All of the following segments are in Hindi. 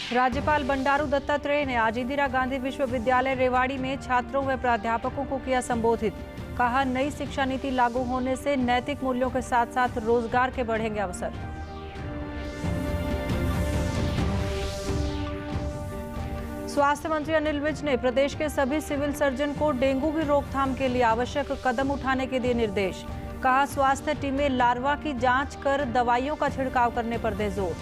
राज्यपाल बंडारू दत्तात्रेय ने आज इंदिरा गांधी विश्वविद्यालय रेवाड़ी में छात्रों व प्राध्यापकों को किया संबोधित। कहा, नई शिक्षा नीति लागू होने से नैतिक मूल्यों के साथ साथ रोजगार के बढ़ेंगे अवसर। स्वास्थ्य मंत्री अनिल विज ने प्रदेश के सभी सिविल सर्जन को डेंगू की रोकथाम के लिए आवश्यक कदम उठाने के दिए निर्देश। कहा, स्वास्थ्य टीमें लार्वा की जांच कर दवाइयों का छिड़काव करने पर दें जोर।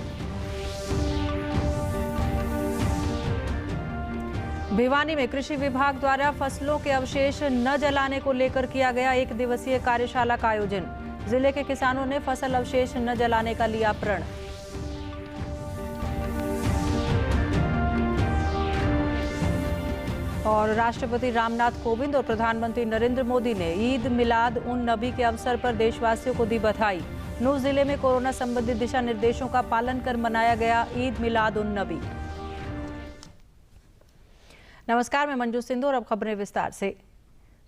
भिवानी में कृषि विभाग द्वारा फसलों के अवशेष न जलाने को लेकर किया गया 1 दिवसीय कार्यशाला का आयोजन। जिले के किसानों ने फसल अवशेष न जलाने का लिया प्रण। और राष्ट्रपति रामनाथ कोविंद और प्रधानमंत्री नरेंद्र मोदी ने ईद मिलाद उन नबी के अवसर पर देशवासियों को दी बधाई। नूह जिले में कोरोना संबंधी दिशा निर्देशों का पालन कर मनाया गया ईद मिलाद उन नबी। नमस्कार, मैं मंजू सिंधु और अब खबरें विस्तार से।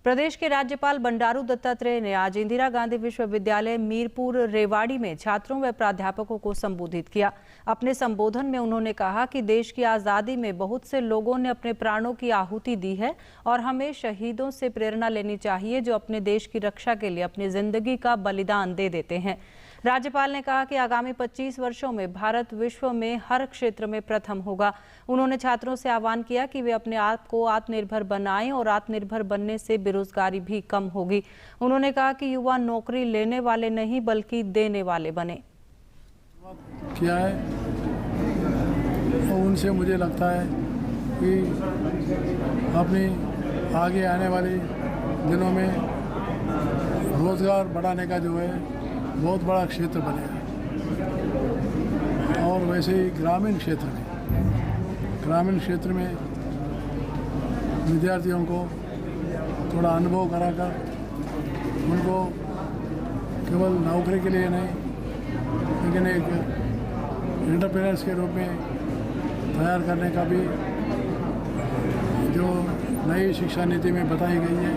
प्रदेश के राज्यपाल बंडारू दत्तात्रेय ने आज इंदिरा गांधी विश्वविद्यालय मीरपुर रेवाड़ी में छात्रों व प्राध्यापकों को संबोधित किया। अपने संबोधन में उन्होंने कहा कि देश की आज़ादी में बहुत से लोगों ने अपने प्राणों की आहुति दी है और हमें शहीदों से प्रेरणा लेनी चाहिए जो अपने देश की रक्षा के लिए अपनी जिंदगी का बलिदान दे देते हैं। राज्यपाल ने कहा कि आगामी 25 वर्षों में भारत विश्व में हर क्षेत्र में प्रथम होगा। उन्होंने छात्रों से आह्वान किया कि वे अपने आप को आत्मनिर्भर बनाएं और आत्मनिर्भर बनने से बेरोजगारी भी कम होगी। उन्होंने कहा कि युवा नौकरी लेने वाले नहीं बल्कि देने वाले बने। किया है तो उनसे मुझे लगता है कि अपनी आगे आने वाले दिनों में रोजगार बढ़ाने का जो है बहुत बड़ा क्षेत्र बनेगा। और वैसे ही ग्रामीण क्षेत्र में विद्यार्थियों को थोड़ा अनुभव कराकर उनको केवल नौकरी के लिए नहीं लेकिन एक एंटरप्रेन्योर्स के रूप में तैयार करने का भी जो नई शिक्षा नीति में बताई गई है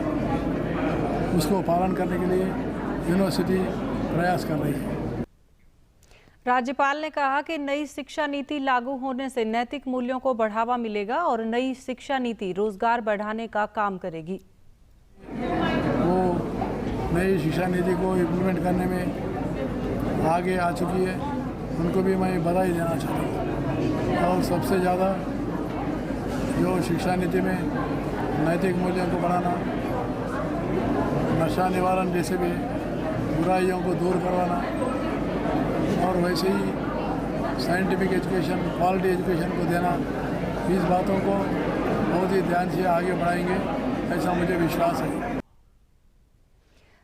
उसको पालन करने के लिए यूनिवर्सिटी प्रयास कर रही है। राज्यपाल ने कहा कि नई शिक्षा नीति लागू होने से नैतिक मूल्यों को बढ़ावा मिलेगा और नई शिक्षा नीति रोजगार बढ़ाने का काम करेगी। वो नई शिक्षा नीति को इम्प्लीमेंट करने में आगे आ चुकी है, उनको भी मैं बधाई देना चाहता हूँ। और सबसे ज़्यादा जो शिक्षा नीति में नैतिक मूल्यों को बढ़ाना, नशा निवारण जैसे भी बुराइयों को दूर करवाना और वैसे ही साइंटिफिक एजुकेशन, क्वालिटी एजुकेशन को देना, इस बातों को बहुत ही ध्यान से आगे बढ़ाएंगे, ऐसा मुझे विश्वास है।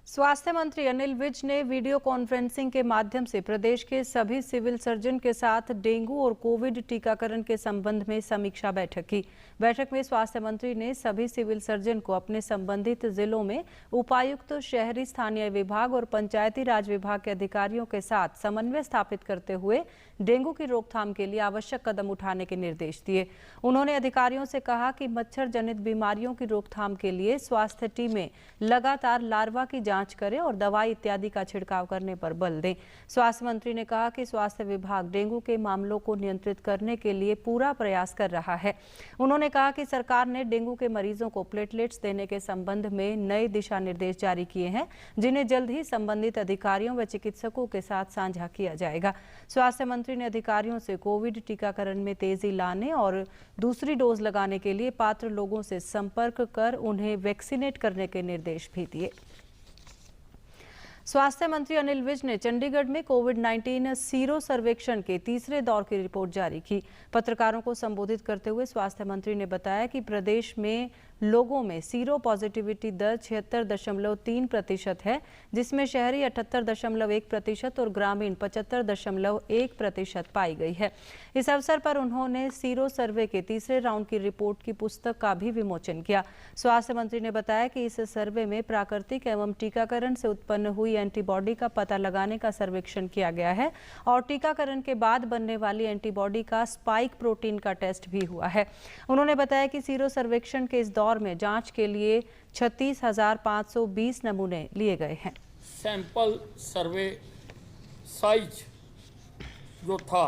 स्वास्थ्य मंत्री अनिल विज ने वीडियो कॉन्फ्रेंसिंग के माध्यम से प्रदेश के सभी सिविल सर्जन के साथ डेंगू और कोविड टीकाकरण के संबंध में समीक्षा बैठक की। बैठक में स्वास्थ्य मंत्री ने सभी सिविल सर्जन को अपने संबंधित जिलों में उपायुक्त, शहरी स्थानीय विभाग और पंचायती राज विभाग के अधिकारियों के साथ समन्वय स्थापित करते हुए डेंगू की रोकथाम के लिए आवश्यक कदम उठाने के निर्देश दिए। उन्होंने अधिकारियों से कहा कि मच्छर जनित बीमारियों की रोकथाम के लिए स्वास्थ्य टीमें लगातार लार्वा की जांच करें और दवाई इत्यादि का छिड़काव करने पर बल दें। स्वास्थ्य मंत्री ने कहा कि स्वास्थ्य विभाग डेंगू के मामलों को नियंत्रित करने के लिए पूरा प्रयास कर रहा है। उन्होंने कहा कि सरकार ने डेंगू के मरीजों को प्लेटलेट्स देने के संबंध में नए दिशा निर्देश जारी किए हैं, जिन्हें जल्द ही संबंधित अधिकारियों व चिकित्सकों के साथ साझा किया जाएगा। स्वास्थ्य मंत्री ने अधिकारियों से कोविड टीकाकरण में तेजी लाने और दूसरी डोज लगाने के लिए पात्र लोगों से संपर्क कर उन्हें वैक्सीनेट करने के निर्देश भी दिए। स्वास्थ्य मंत्री अनिल विज ने चंडीगढ़ में कोविड-19 सीरो सर्वेक्षण के तीसरे दौर की रिपोर्ट जारी की। पत्रकारों को संबोधित करते हुए स्वास्थ्य मंत्री ने बताया कि प्रदेश में लोगों में सीरो पॉजिटिविटी दर 76.3% है, जिसमें शहरी 78.1% और ग्रामीण 75.1% पाई गई है। इस अवसर पर उन्होंने सीरो सर्वे के तीसरे राउंड की रिपोर्ट की पुस्तक का भी विमोचन किया। स्वास्थ्य मंत्री ने बताया कि इस सर्वे में प्राकृतिक एवं टीकाकरण से उत्पन्न हुई एंटीबॉडी का पता लगाने का सर्वेक्षण किया गया है और टीकाकरण के बाद बनने वाली एंटीबॉडी का स्पाइक प्रोटीन का टेस्ट भी हुआ है। उन्होंने बताया कि सीरो सर्वेक्षण के इस दौर में जांच के लिए 36,520 नमूने लिए गए हैं। सैंपल सर्वे साइज जो था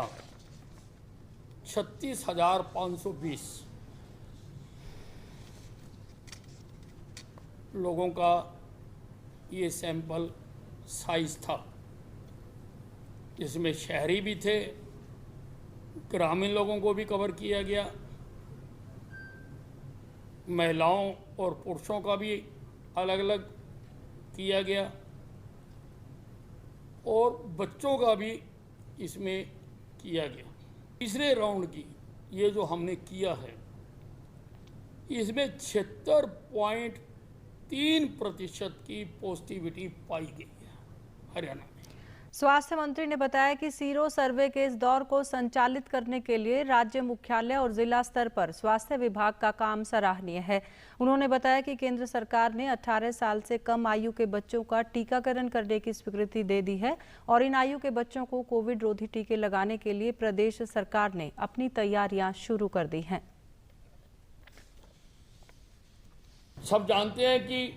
36,520 लोगों का ये सैंपल साइज था, जिसमें शहरी भी थे, ग्रामीण लोगों को भी कवर किया गया, महिलाओं और पुरुषों का भी अलग अलग किया गया और बच्चों का भी इसमें किया गया। तीसरे राउंड की ये जो हमने किया है, इसमें 76.3% की पॉजिटिविटी पाई गई है हरियाणा में। स्वास्थ्य मंत्री ने बताया कि सीरो सर्वे के इस दौर को संचालित करने के लिए राज्य मुख्यालय और जिला स्तर पर स्वास्थ्य विभाग का काम सराहनीय है। उन्होंने बताया कि केंद्र सरकार ने 18 साल से कम आयु के बच्चों का टीकाकरण करने की स्वीकृति दे दी है और इन आयु के बच्चों को कोविड रोधी टीके लगाने के लिए प्रदेश सरकार ने अपनी तैयारियां शुरू कर दी हैं। सब जानते हैं कि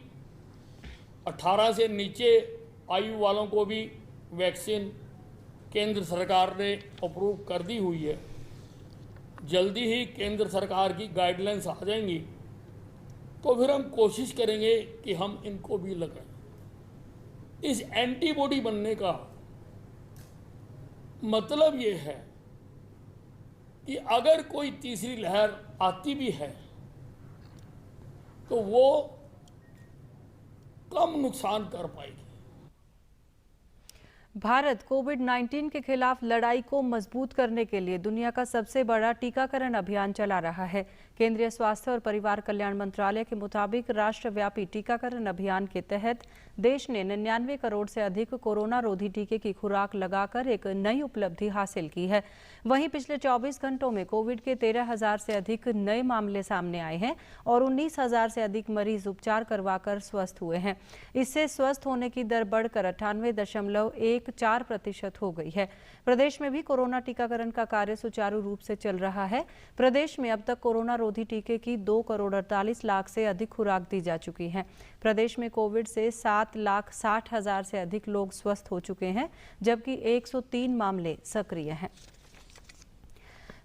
18 से नीचे आयु वालों को भी वैक्सीन केंद्र सरकार ने अप्रूव कर दी हुई है। जल्दी ही केंद्र सरकार की गाइडलाइंस आ जाएंगी तो फिर हम कोशिश करेंगे कि हम इनको भी लगाएं। इस एंटीबॉडी बनने का मतलब ये है कि अगर कोई तीसरी लहर आती भी है तो वो कम नुकसान कर पाएगी। भारत कोविड-19 के खिलाफ लड़ाई को मजबूत करने के लिए दुनिया का सबसे बड़ा टीकाकरण अभियान चला रहा है। केंद्रीय स्वास्थ्य और परिवार कल्याण मंत्रालय के मुताबिक राष्ट्रव्यापी टीकाकरण अभियान के तहत देश ने 99 करोड़ से अधिक कोरोना रोधी टीके की खुराक लगाकर एक नई उपलब्धि हासिल की है। वहीं पिछले 24 घंटों में कोविड के 13,000 से अधिक नए मामले सामने आए हैं और 19,000 से अधिक मरीज उपचार करवाकर स्वस्थ हुए हैं। इससे स्वस्थ होने की दर बढ़कर 98.14% हो गई है। प्रदेश में भी कोरोना टीकाकरण का कार्य सुचारू रूप से चल रहा है। प्रदेश में अब तक कोरोना रोधी टीके की 2 करोड़ 48 लाख से अधिक खुराक दी जा चुकी है। प्रदेश में कोविड से 7,60,000 से अधिक लोग स्वस्थ हो चुके हैं, जबकि 103 मामले सक्रिय हैं।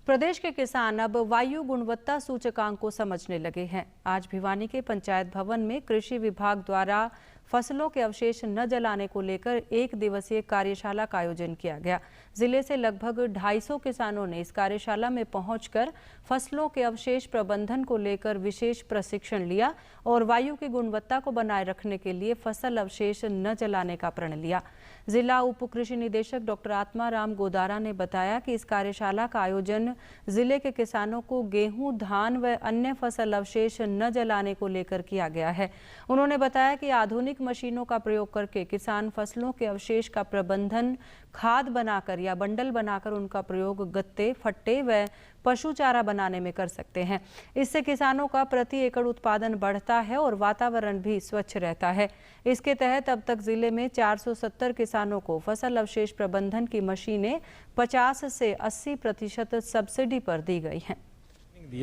प्रदेश के किसान अब वायु गुणवत्ता सूचकांक को समझने लगे हैं। आज भिवानी के पंचायत भवन में कृषि विभाग द्वारा फसलों के अवशेष न जलाने को लेकर 1 दिवसीय कार्यशाला का आयोजन किया गया। जिले से लगभग 250 किसानों ने इस कार्यशाला में पहुंचकर फसलों के अवशेष प्रबंधन को लेकर विशेष प्रशिक्षण लिया और वायु की गुणवत्ता को बनाए रखने के लिए फसल अवशेष न जलाने का प्रण लिया। जिला उप कृषि निदेशक डॉक्टर आत्माराम गोदारा ने बताया कि इस कार्यशाला का आयोजन जिले के किसानों को गेहूं, धान व अन्य फसल अवशेष न जलाने को लेकर किया गया है। उन्होंने बताया कि आधुनिक मशीनों का प्रयोग करके किसान फसलों के अवशेष का प्रबंधन खाद बनाकर या बंडल बनाकर उनका प्रयोग गत्ते, फट्टे व पशु चारा बनाने में कर सकते हैं। इससे किसानों का प्रति एकड़ उत्पादन बढ़ता है और वातावरण भी स्वच्छ रहता है। इसके तहत अब तक जिले में 470 किसानों को फसल अवशेष प्रबंधन की मशीनें 50 से 80% सब्सिडी पर दी गई हैं।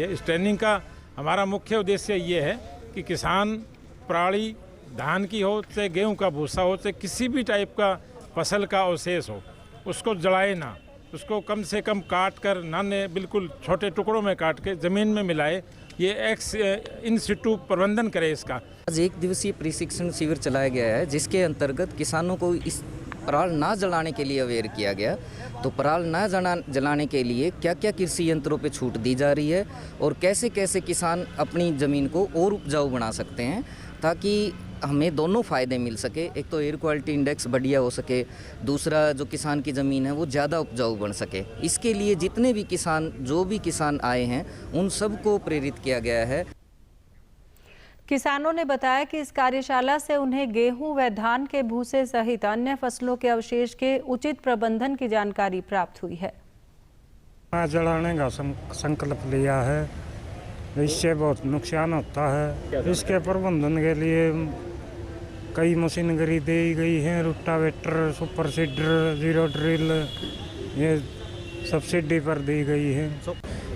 इस ट्रेनिंग का हमारा मुख्य उद्देश्य ये है कि किसान पराली धान की हो, चाहे गेहूं का भूसा हो, चाहे किसी भी टाइप का फसल का अवशेष हो, उसको जलाए ना, उसको कम से कम काट कर नाने बिल्कुल छोटे टुकड़ों में काट के ज़मीन में मिलाए, ये इन सिटू प्रबंधन करे। इसका आज 1 दिवसीय प्रशिक्षण शिविर चलाया गया है, जिसके अंतर्गत किसानों को इस पराल ना जलाने के लिए अवेयर किया गया। तो पराल ना जलाने के लिए क्या क्या कृषि यंत्रों पे छूट दी जा रही है और कैसे कैसे किसान अपनी ज़मीन को और उपजाऊ बना सकते हैं, ताकि हमें दोनों फ़ायदे मिल सके। एक तो एयर क्वालिटी इंडेक्स बढ़िया हो सके, दूसरा जो किसान की ज़मीन है वो ज़्यादा उपजाऊ बन सके। इसके लिए जितने भी किसान, जो भी किसान आए हैं, उन सबको प्रेरित किया गया है। किसानों ने बताया कि इस कार्यशाला से उन्हें गेहूं व धान के भूसे सहित अन्य फसलों के अवशेष के उचित प्रबंधन की जानकारी प्राप्त हुई है। जलाने का संकल्प लिया है, इससे बहुत नुकसान होता है। इसके प्रबंधन के लिए कई मशीनरी दी गई हैं, rotavator, super seeder, zero drill, ये सब्सिडी पर दी गई है।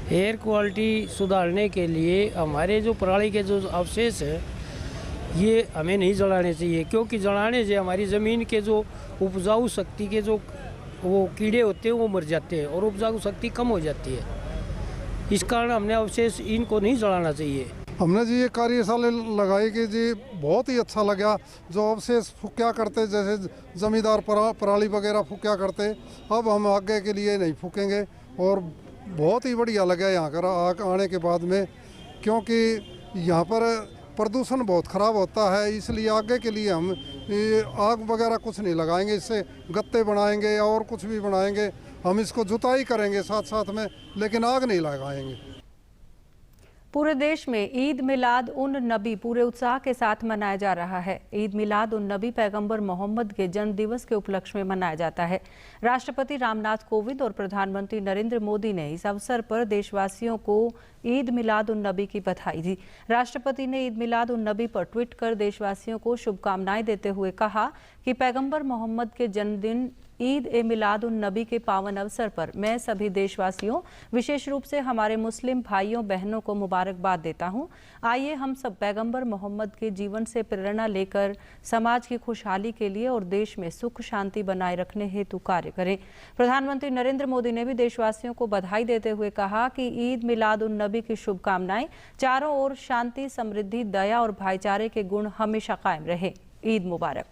एयर क्वालिटी सुधारने के लिए हमारे जो पराली के जो अवशेष है ये हमें नहीं जलाने चाहिए, क्योंकि जलाने से हमारी ज़मीन के जो उपजाऊ शक्ति के जो वो कीड़े होते हैं वो मर जाते हैं और उपजाऊ शक्ति कम हो जाती है। इस कारण हमने अवशेष इनको नहीं जलाना चाहिए। हमने जी ये कार्यशाला लगाई कि जी बहुत ही अच्छा लगा। जो अवशेष फूक्या करते, जैसे जमींदार पराली वगैरह फूक्या करते, अब हम आगे के लिए नहीं फूकेंगे। और बहुत ही बढ़िया लगा यहाँ कर आने के बाद में, क्योंकि यहाँ पर प्रदूषण बहुत ख़राब होता है। इसलिए आगे के लिए हम ये आग वगैरह कुछ नहीं लगाएंगे, इससे गत्ते बनाएंगे या और कुछ भी बनाएंगे। हम इसको जुताई करेंगे साथ साथ में, लेकिन आग नहीं लगाएंगे। पूरे देश में ईद मिलाद उन नबी पूरे उत्साह के साथ मनाया जा रहा है। ईद मिलाद उन नबी पैगंबर मोहम्मद के जन्म दिवस के उपलक्ष्य में मनाया जाता है। राष्ट्रपति रामनाथ कोविंद और प्रधानमंत्री नरेंद्र मोदी ने इस अवसर पर देशवासियों को ईद मिलाद उन नबी की बधाई दी। राष्ट्रपति ने ईद मिलाद उन नबी पर ट्वीट कर देशवासियों को शुभकामनाएं देते हुए कहा कि पैगंबर मोहम्मद के जन्मदिन ईद ए मिलाद उन नबी के पावन अवसर पर मैं सभी देशवासियों, विशेष रूप से हमारे मुस्लिम भाइयों बहनों को मुबारकबाद देता हूं। आइए हम सब पैगंबर मोहम्मद के जीवन से प्रेरणा लेकर समाज की खुशहाली के लिए और देश में सुख शांति बनाए रखने हेतु कार्य करें। प्रधानमंत्री नरेंद्र मोदी ने भी देशवासियों को बधाई देते हुए कहा कि ईद मिलाद उन नबी की शुभकामनाएं चारों ओर शांति, समृद्धि, दया और भाईचारे के गुण हमेशा कायम रहे। ईद मुबारक।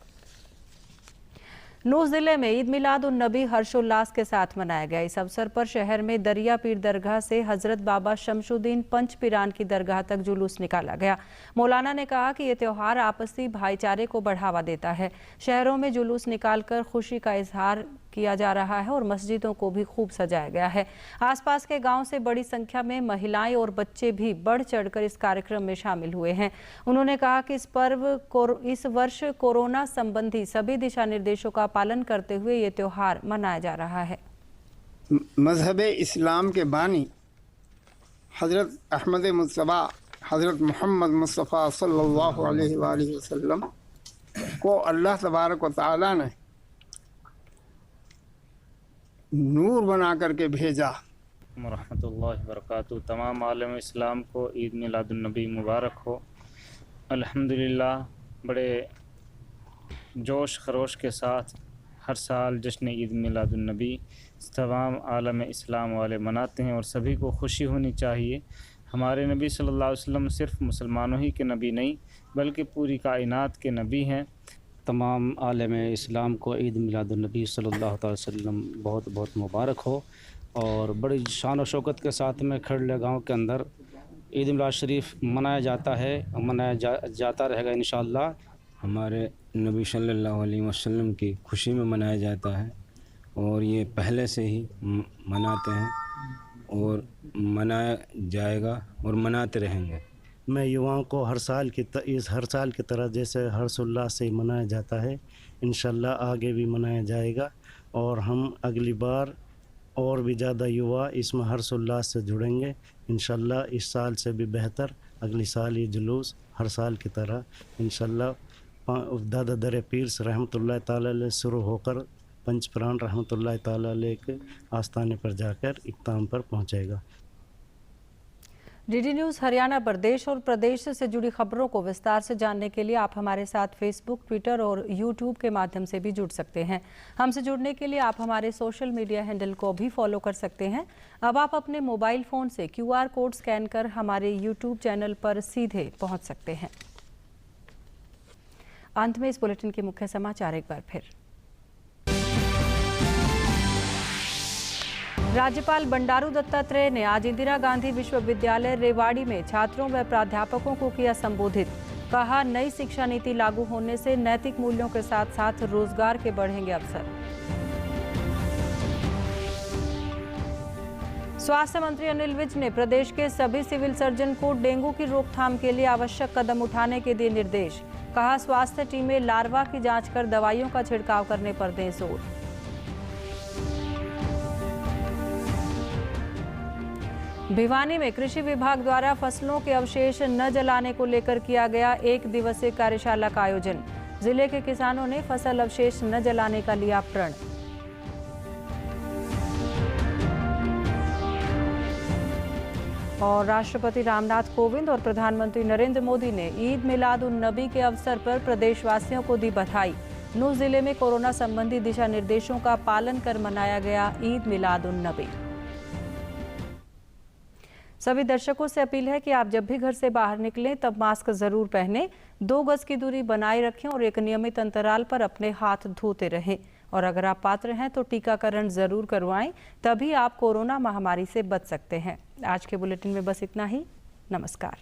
नूह जिले में ईद मिलाद उन नबी हर्षोल्लास के साथ मनाया गया। इस अवसर पर शहर में दरिया पीर दरगाह से हजरत बाबा शमशुद्दीन पंच पिरान की दरगाह तक जुलूस निकाला गया। मौलाना ने कहा कि ये त्यौहार आपसी भाईचारे को बढ़ावा देता है। शहरों में जुलूस निकालकर खुशी का इजहार किया जा रहा है और मस्जिदों को भी खूब सजाया गया है। आसपास के गांव से बड़ी संख्या में महिलाएं और बच्चे भी बढ़ चढ़कर इस कार्यक्रम में शामिल हुए हैं। उन्होंने कहा कि इस वर्ष कोरोना संबंधी सभी दिशा निर्देशों का पालन करते हुए ये त्योहार मनाया जा रहा है। मजहब इस्लाम के बानी हज़रत अहमद मुस्तफ़ा हज़रत मोहम्मद मुस्तफ़ा सल्लल्लाहु अलैहि वसल्लम को अल्लाह तबारक व तआला ने नूर बना करके भेजा। रहमतुल्लाहि व बरकातहू। तमाम आलम इस्लाम को ईद मिलादुन्नबी मुबारक हो। अल्हम्दुलिल्लाह बड़े जोश खरोश के साथ हर साल जश्न ईद मिलादुन्नबी तमाम आलम इस्लाम वाले मनाते हैं और सभी को खुशी होनी चाहिए। हमारे नबी सल्लल्लाहु अलैहि वसल्लम सिर्फ मुसलमानों ही के नबी नहीं बल्कि पूरी कायनात के नबी हैं। तमाम आलम इस्लाम को ईद मिलादुन्नबी सल्लल्लाहु अलैहि वसल्लम बहुत बहुत मुबारक हो। और बड़ी शान और शौकत के साथ में खड़ले गांव के अंदर ईद मिलाद शरीफ मनाया जाता है, मनाया जाता रहेगा इंशाअल्लाह। हमारे नबी सल्लल्लाहु अलैहि वसल्लम की खुशी में मनाया जाता है और ये पहले से ही मनाते हैं और मनाया जाएगा और मनाते रहेंगे। मैं युवाओं को हर साल की तरह जैसे हर्षोल्लास से मनाया जाता है, इंशाल्लाह आगे भी मनाया जाएगा और हम अगली बार और भी ज़्यादा युवा इसमें हर्षोल्लास से जुड़ेंगे। इंशाल्लाह इस साल से भी बेहतर अगली साल ये जुलूस हर साल की तरह इंशाल्लाह दादा दर पीर रहमतुल्लाह ताला अलैह शुरू होकर पंचप्राण रहमतुल्लाह ताला अलैह के आस्थाने पर जाकर इख्ताम पर पहुँचेगा। डीडी न्यूज़ हरियाणा प्रदेश और प्रदेश से जुड़ी खबरों को विस्तार से जानने के लिए आप हमारे साथ फेसबुक, ट्विटर और यूट्यूब के माध्यम से भी जुड़ सकते हैं। हमसे जुड़ने के लिए आप हमारे सोशल मीडिया हैंडल को भी फॉलो कर सकते हैं। अब आप अपने मोबाइल फ़ोन से QR कोड स्कैन कर हमारे यूट्यूब चैनल पर सीधे पहुंच सकते हैं। अंत में इस बुलेटिन के मुख्य समाचार एक बार फिर। राज्यपाल बंडारू दत्तात्रेय ने आज इंदिरा गांधी विश्वविद्यालय रेवाड़ी में छात्रों व प्राध्यापकों को किया संबोधित। कहा, नई शिक्षा नीति लागू होने से नैतिक मूल्यों के साथ साथ रोजगार के बढ़ेंगे अवसर। स्वास्थ्य मंत्री अनिल विज ने प्रदेश के सभी सिविल सर्जन को डेंगू की रोकथाम के लिए आवश्यक कदम उठाने के दिए निर्देश। कहा, स्वास्थ्य टीमें लार्वा की जांच कर दवाइयों का छिड़काव करने पर दें जोर। भिवानी में कृषि विभाग द्वारा फसलों के अवशेष न जलाने को लेकर किया गया 1 दिवसीय कार्यशाला का आयोजन। जिले के किसानों ने फसल अवशेष न जलाने का लिया प्रण। और राष्ट्रपति रामनाथ कोविंद और प्रधानमंत्री नरेंद्र मोदी ने ईद मिलाद उन नबी के अवसर पर प्रदेशवासियों को दी बधाई। नूह जिले में कोरोना संबंधी दिशा निर्देशों का पालन कर मनाया गया ईद मिलाद उन नबी। सभी दर्शकों से अपील है कि आप जब भी घर से बाहर निकलें तब मास्क जरूर पहनें, 2 गज की दूरी बनाए रखें और एक नियमित अंतराल पर अपने हाथ धोते रहें। और अगर आप पात्र हैं तो टीकाकरण जरूर करवाएं, तभी आप कोरोना महामारी से बच सकते हैं। आज के बुलेटिन में बस इतना ही। नमस्कार।